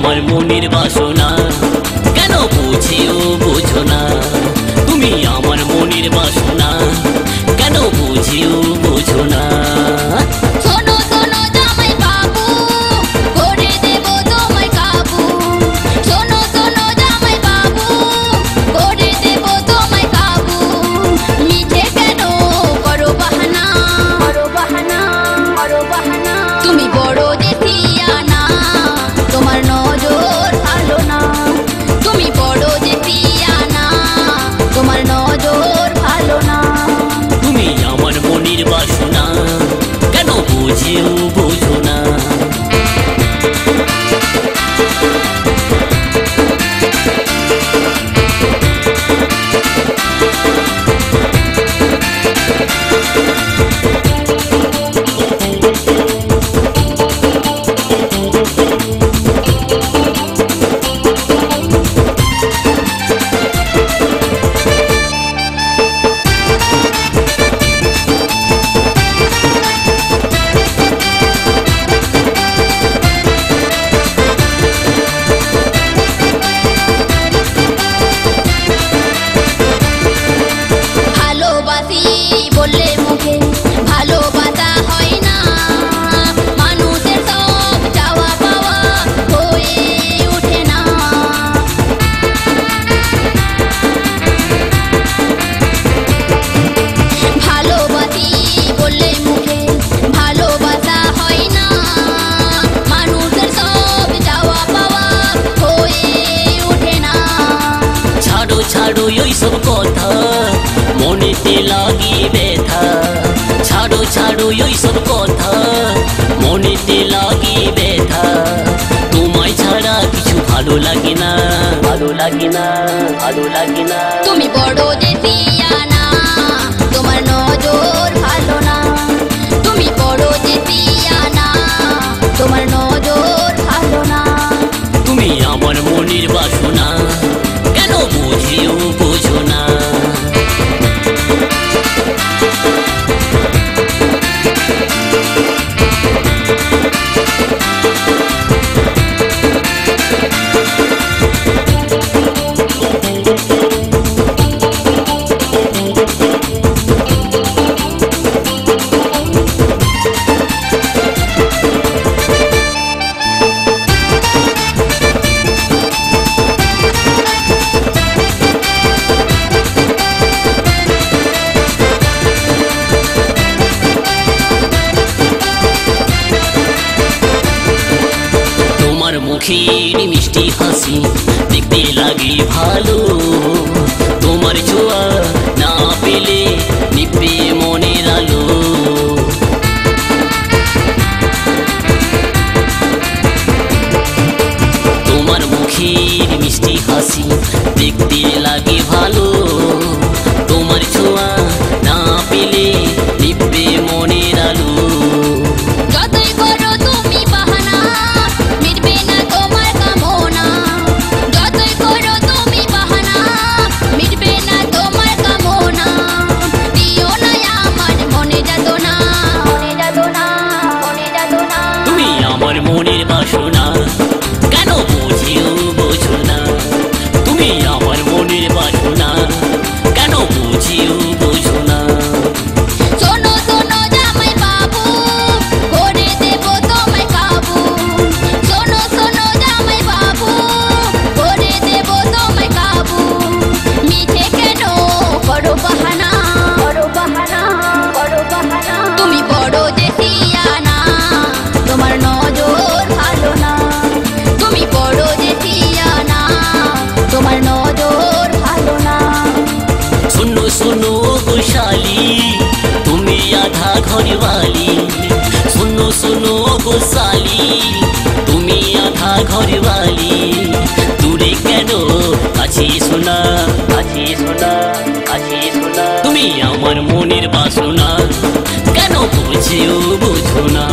আমার মনের বাসনা কেন বুঝিও বুঝো না। তুমি আমার মনের বাসনা কেন বুঝিও বুঝো না। শোনো শোনো জামাই বাবু, করে দেব তোমায় কাবু। শোনো শোনো জামাই বাবু, করে দেব তোমায় কাবু। মিঠে কেন করো বাহানা, করো বাহানা, করো বাহানা। তুমি বড় জেঠিয়ানা, তোমার নজর ভালো না। তুমি বড় জেঠিয়ানা, তোমার নজর ভালো না। তুমি আমার মনের বাসনা কেন বুঝিও বুঝো না। ভালোবাসি বললে মুখে ভালোবাসা হয় না। মানুষের সব চাওয়া পাওয়া হয়ে ওঠে না। ভালোবাসি বললে মুখে ভালোবাসা হয় না। মানুষের সব চাওয়া পাওয়া হয়ে ওঠে না। ছাড়ো ছাড়ো ওইসব কথা মনেতে লাগি ব্যথা। ছাড়ো ছাড়ো ওইসব কথা মনেতে লাগি ব্যথা। তোমায় ছাড়া কিছু ভালো লাগে না, ভালো লাগে না, ভালো লাগে না। তুমি বড় জেঠিয়ানা, তোমার নজর ভালো না। তুমি বড় জেঠিয়ানা, তোমার নজর ভালো না। তুমি আমার মনের বাসনা কেন বুঝিও বুঝো না। তোমার মুখের মিষ্টি হাসি দেখতে লাগে ভালো। তোমার ছোঁয়া না পেলে নিভবে মনের আলো। তোমার মুখের মিষ্টি হাসি দেখতে লাগে ভালো। তোমার ছোঁয়া না পেলে নিভবে মনের আলো। যতই করো তুমি বাহানা, মিটবে না তোমার কামনা। যতই করো তুমি বাহানা, মিটবে না তোমার কামনা। দিও না আমার মনে যাতনা, মনে যাতনা, মনে যাতনা। তুমি আমার মনের বাসনা কেন বুঝিও বোঝো না। তুমি আমার মনের বাসনা কেন বুঝিও বোঝো না। শোনো শোনো জামাই বাবু, করে দেব তোমায় কাবু। শোনো শোনো জামাই বাবু, করে দেব তোমায় কাবু। মিঠে কেন করো বাহানা, করো বাহানা, করো বাহানা। তুমি বড় জেঠিয়ানা, তোমার নজর ভালো না। তুমি বড় জেঠিয়ানা, তোমার নজর ভালো না। শোনো শোনো গোশালী তুমি আধা ঘরওয়ালি। শোনো শোনো গোশালী তুমি আধা ঘরওয়ালি। দূরে কেন কাছে শোনা, কাছে শোনা, কাছে শোনা। তুমি আমার মনের বাসনা কেন বুঝেও বুঝো না।